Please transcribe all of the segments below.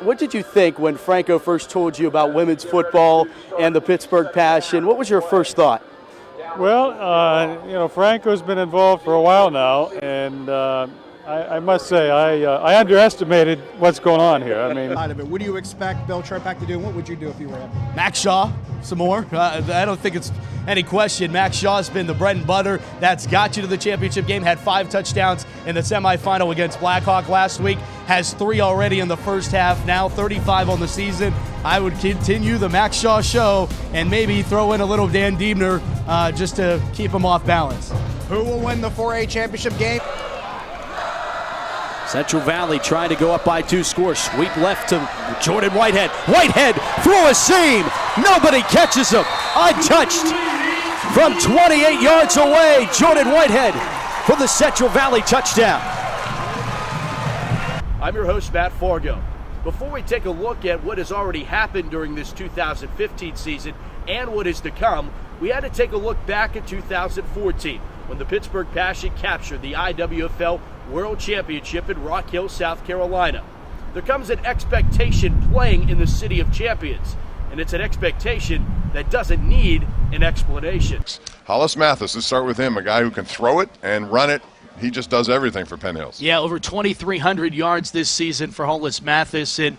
What did you think when Franco first told you about women's football and the Pittsburgh passion? What was your first thought? Well, Franco's been involved for a while now, and I must say I underestimated what's going on here. I mean, what do you expect Bill Trepak to do, and what would you do if you were him? Max Shaw, some more. I don't think it's any question. Max Shaw's been the bread and butter that's got you to the championship game. Had 5 touchdowns in the semifinal against Blackhawk last week. Has 3 already in the first half. Now 35 on the season. I would continue the Max Shaw show and maybe throw in a little Dan Diebner just to keep him off balance. Who will win the 4A championship game? Central Valley trying to go up by 2 scores. Sweep left to Jordan Whitehead. Whitehead through a seam. Nobody catches him. Untouched from 28 yards away. Jordan Whitehead for the Central Valley touchdown. I'm your host, Matt Farago. Before we take a look at what has already happened during this 2015 season and what is to come, we had to take a look back at 2014 when the Pittsburgh Passion captured the IWFL World Championship in Rock Hill, South Carolina. There comes an expectation playing in the City of Champions, and it's an expectation that doesn't need an explanation. Hollis Mathis, let's start with him, a guy who can throw it and run it. He just does everything for Penn Hills. Yeah, over 2,300 yards this season for Hollis Mathis, and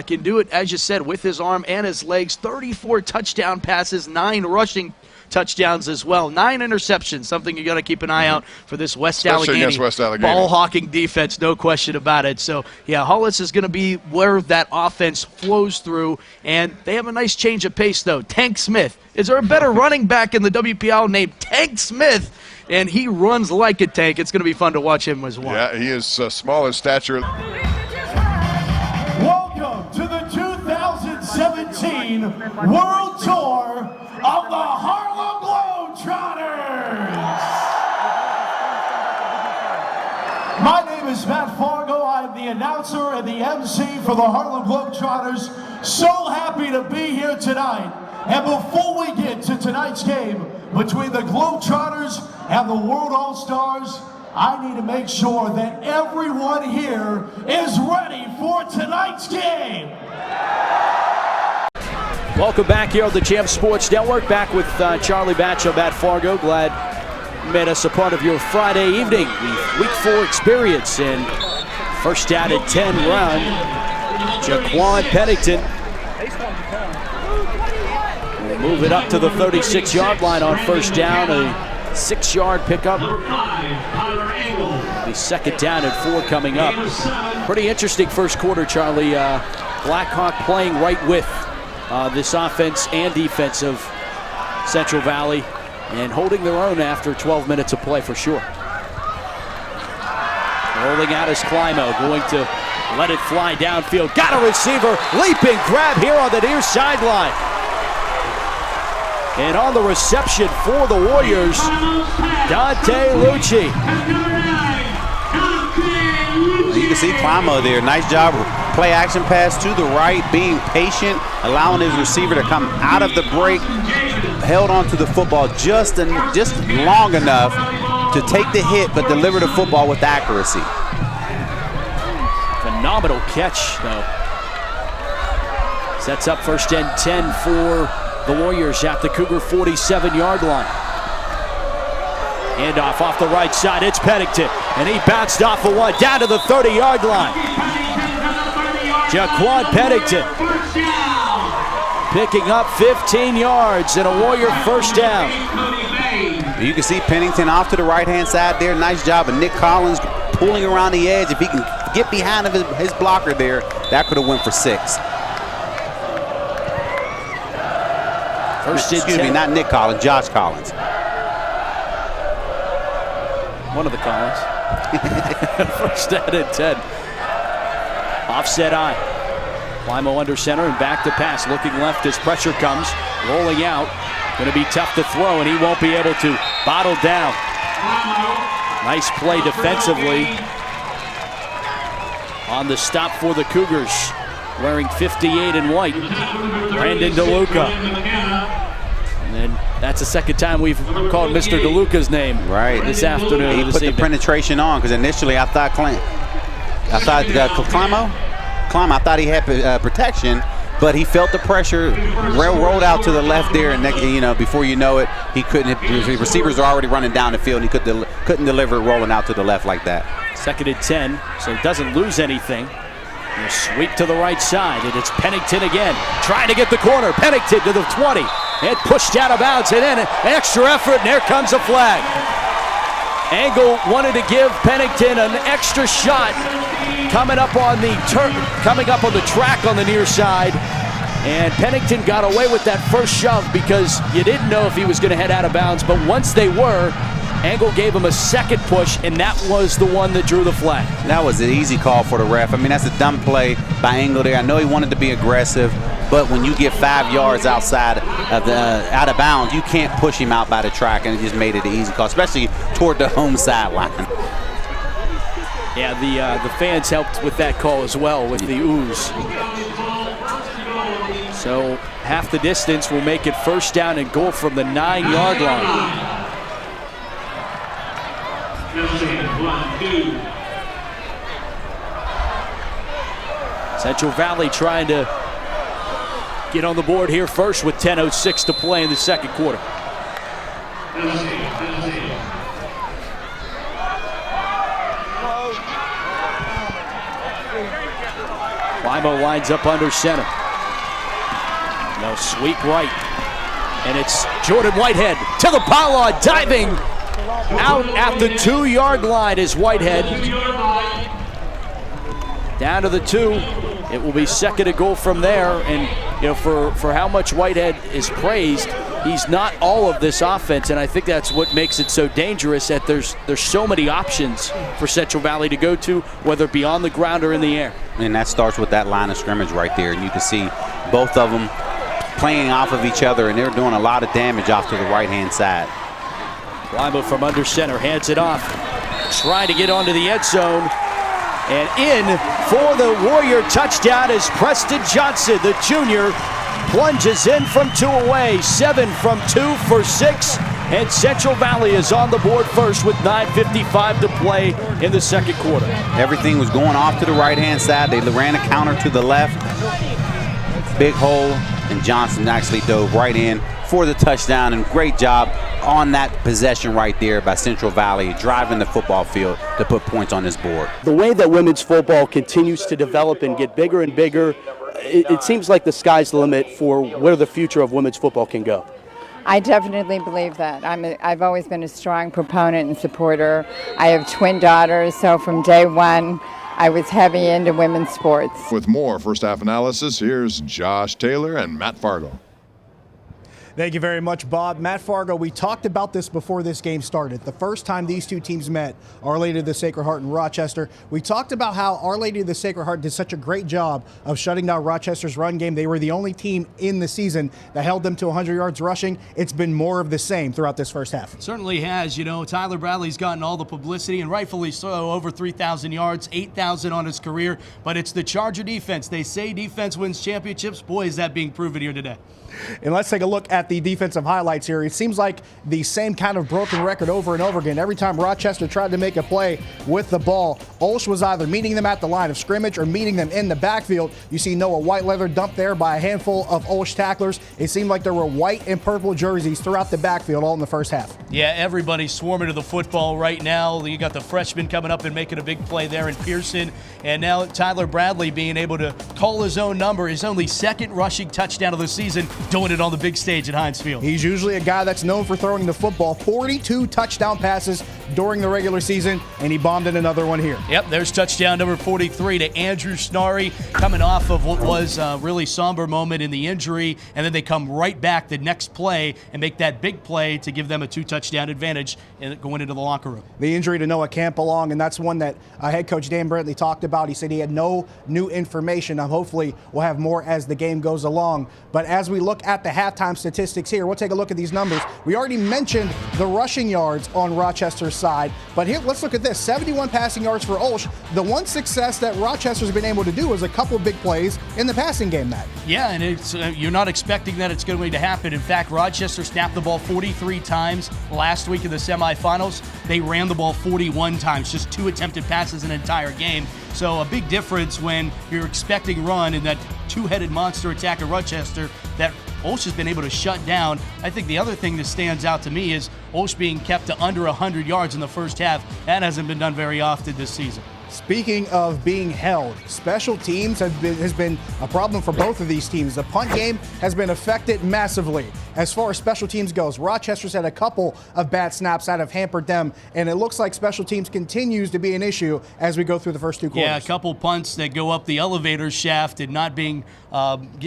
can do it, as you said, with his arm and his legs. 34 touchdown passes, 9 rushing touchdowns as well. 9 interceptions, something you got to keep an eye out for this West Allegheny ball-hawking defense, no question about it. So, yeah, Hollis is going to be where that offense flows through, and they have a nice change of pace, though. Tank Smith. Is there a better running back in the WPL named Tank Smith? And he runs like a tank. It's going to be fun to watch him as well. Yeah, he is small in stature. Welcome to the 2017 World Tour of the Harlem Globetrotters. My name is Matt Farago. I'm the announcer and the MC for the Harlem Globetrotters. So happy to be here tonight. And before we get to tonight's game between the Globetrotters and the World All-Stars, I need to make sure that everyone here is ready for tonight's game. Welcome back here on the Champ Sports Network. Back with Charlie Batcho, Matt Farago. Glad you made us a part of your Friday evening, the Week 4 experience. And first down and 10 run, Jaquan Pennington. We'll move it up to the 36-yard line on first down. A 6-yard pickup. The second down and 4 coming up. Pretty interesting first quarter, Charlie. Blackhawk playing right with this offense and defense of Central Valley and holding their own after 12 minutes of play for sure. Rolling out is Climo, going to let it fly downfield. Got a receiver, leaping grab here on the near sideline. And on the reception for the Warriors, Dante Lucci. You can see Climo there. Nice job. Play action pass to the right, being patient, allowing his receiver to come out of the break. Held on to the football just long enough to take the hit, but deliver the football with accuracy. Phenomenal catch, though. Sets up first and 10 for the Warriors at the Cougar 47-yard line. Handoff off the right side. It's Pennington, and he bounced off the one down to the 30-yard line. Jaquan Pennington picking up 15 yards and a Warrior first down. You can see Pennington off to the right-hand side there. Nice job of Nick Collins pulling around the edge. If he can get behind his blocker there, that could have went for 6. Excuse me, not Nick Collins, Josh Collins. One of the Collins. First down and 10. Offset eye. Climo under center and back to pass. Looking left as pressure comes. Rolling out. Going to be tough to throw, and he won't be able to. Bottled down. Nice play defensively on the stop for the Cougars. Wearing 58 in white. Brandon DeLuca. And then that's the second time we've called Mr. DeLuca's name this afternoon. He put the penetration on because initially I thought Climo climb. I thought he had protection, but he felt the pressure, rolled out to the left there, and before you know it, he couldn't. The receivers are already running down the field, and he couldn't deliver rolling out to the left like that. 2nd and 10, so he doesn't lose anything. A sweep to the right side, and it's Pennington again, trying to get the corner. Pennington to the 20, and pushed out of bounds, and then an extra effort, and there comes a flag. Angle wanted to give Pennington an extra shot coming up on the track on the near side, and Pennington got away with that first shove because you didn't know if he was going to head out of bounds, but once they were, Angle gave him a second push, and that was the one that drew the flag. That was an easy call for the ref. I mean, that's a dumb play by Angle there. I know he wanted to be aggressive, but when you get 5 yards outside of out of bounds, you can't push him out by the track, and it just made it an easy call, especially toward the home sideline. Yeah, the fans helped with that call as well with the ooze. So half the distance will make it 1st down and goal from the 9-yard line. Central Valley trying to get on the board here first with 10:06 to play in the 2nd quarter. Limo lines up under center. No, sweep right. And it's Jordan Whitehead to the pylon, diving out at the 2-yard line is Whitehead. Down to the 2. It will be 2nd and goal from there. And for how much Whitehead is praised, he's not all of this offense, and I think that's what makes it so dangerous, that there's so many options for Central Valley to go to, whether it be on the ground or in the air. And that starts with that line of scrimmage right there, and you can see both of them playing off of each other, and they're doing a lot of damage off to the right-hand side. Lima from under center hands it off, trying to get onto the end zone. And in for the Warrior touchdown is Preston Johnson, the junior. Plunges in from 2 away, 7 from 2 for 6. And Central Valley is on the board first with 9:55 to play in the 2nd quarter. Everything was going off to the right-hand side. They ran a counter to the left. Big hole, and Johnson actually dove right in for the touchdown, and great job on that possession right there by Central Valley, driving the football field to put points on this board. The way that women's football continues to develop and get bigger and bigger, it seems like the sky's the limit for where the future of women's football can go. I definitely believe that. I've always been a strong proponent and supporter. I have twin daughters, so from day one, I was heavy into women's sports. With more first half analysis, here's Josh Taylor and Matt Fargo. Thank you very much, Bob. Matt Fargo, we talked about this before this game started. The first time these two teams met, Our Lady of the Sacred Heart and Rochester, we talked about how Our Lady of the Sacred Heart did such a great job of shutting down Rochester's run game. They were the only team in the season that held them to 100 yards rushing. It's been more of the same throughout this first half. Certainly has. Tyler Bradley's gotten all the publicity, and rightfully so, over 3,000 yards, 8,000 on his career. But it's the Charger defense. They say defense wins championships. Boy, is that being proven here today. And let's take a look at the defensive highlights here. It seems like the same kind of broken record over and over again. Every time Rochester tried to make a play with the ball, Olsh was either meeting them at the line of scrimmage or meeting them in the backfield. You see Noah White leather dumped there by a handful of Olsh tacklers. It seemed like there were white and purple jerseys throughout the backfield all in the first half. Yeah, everybody's swarming to the football right now. You got the freshman coming up and making a big play there in Pearson. And now Tyler Bradley being able to call his own number, his only 2nd rushing touchdown of the season, doing it on the big stage at Heinz Field. He's usually a guy that's known for throwing the football. 42 touchdown passes during the regular season, and he bombed in another one here. Yep, there's touchdown number 43 to Andrew Snarry, coming off of what was a really somber moment in the injury, and then they come right back the next play and make that big play to give them a 2-touchdown advantage going into the locker room. The injury to Noah Campbelong, and that's one that head coach Dan Brantley talked about. He said he had no new information. Hopefully we'll have more as the game goes along. But as we look at the halftime statistics here, we'll take a look at these numbers. We already mentioned the rushing yards on Rochester's side. But here, let's look at this. 71 passing yards for Olsh. The one success that Rochester's been able to do is a couple big plays in the passing game, Matt. Yeah, and it's you're not expecting that it's going to happen. In fact, Rochester snapped the ball 43 times last week in the semifinals. They ran the ball 41 times, just 2 attempted passes an entire game. So a big difference when you're expecting run in that two-headed monster attack of Rochester that Olsh has been able to shut down. I think the other thing that stands out to me is Olsh being kept to under 100 yards in the first half. That hasn't been done very often this season. Speaking of being held, special teams has been a problem for both of these teams. The punt game has been affected massively. As far as special teams goes, Rochester's had a couple of bad snaps that have hampered them, and it looks like special teams continues to be an issue as we go through the first 2 quarters. Yeah, a couple punts that go up the elevator shaft and not being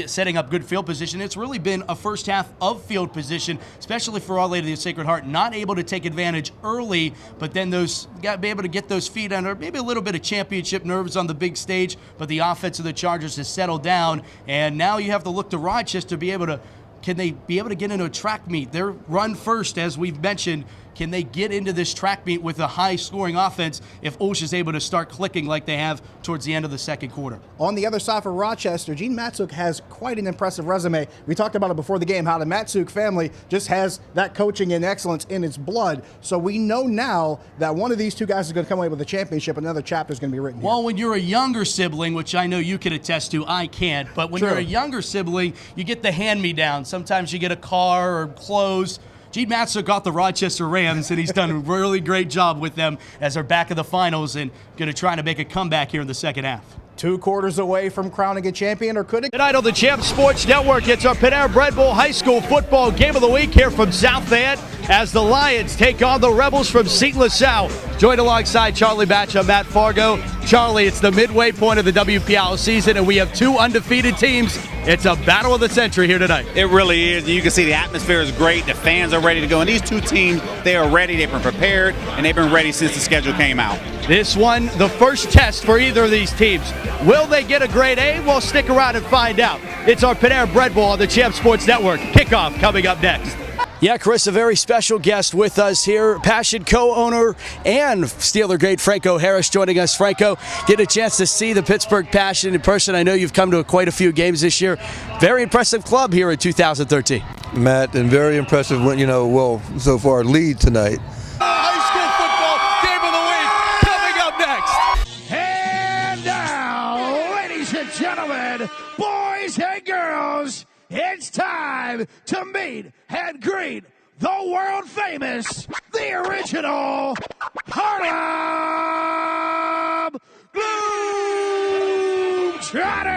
setting up good field position. It's really been a first half of field position, especially for Our Lady of the Sacred Heart, not able to take advantage early, but then got to be able to get those feet under maybe a little bit of championship nerves on the big stage, but the offense of the Chargers has settled down, and now you have to look to Rochester to be able to, can they be able to get into a track meet? They're run first, as we've mentioned. Can they get into this track meet with a high-scoring offense if Olsh is able to start clicking like they have towards the end of the second quarter? On the other side for Rochester, Gene Matsuk has quite an impressive resume. We talked about it before the game, how the Matsuk family just has that coaching and excellence in its blood. So we know now that one of these two guys is going to come away with a championship. Another chapter is going to be written here. Well, when you're a younger sibling, which I know you can attest to, I can't, but when you're a younger sibling, you get the hand-me-down. Sometimes you get a car or clothes. Gene Matsuk got the Rochester Rams, and he's done a really great job with them as they're back in the finals and going to try to make a comeback here in the second half. 2 quarters away from crowning a champion, or could it? Tonight on the Champs Sports Network, it's our Panera Bread Bowl High School Football Game of the Week here from South Van as the Lions take on the Rebels from St. LaSalle. Joined alongside Charlie Batch, I'm Matt Fargo. Charlie, it's the midway point of the WPL season, and we have 2 undefeated teams. It's a battle of the century here tonight. It really is. You can see the atmosphere is great. The fans are ready to go. And these 2 teams, they are ready. They've been prepared, and they've been ready since the schedule came out. This one, the first test for either of these teams. Will they get a grade A? We'll stick around and find out. It's our Panera Bread Bowl on the Champs Sports Network. Kickoff coming up next. Yeah, Chris, a very special guest with us here. Passion co-owner and Steeler great Franco Harris joining us. Franco, get a chance to see the Pittsburgh Passion in person. I know you've come to quite a few games this year. Very impressive club here in 2013. Matt, and very impressive, so far lead tonight. High school football game of the week coming up next. And now, ladies and gentlemen, boys and girls, it's time to meet and greet the world famous, the original Harlem Globetrotters!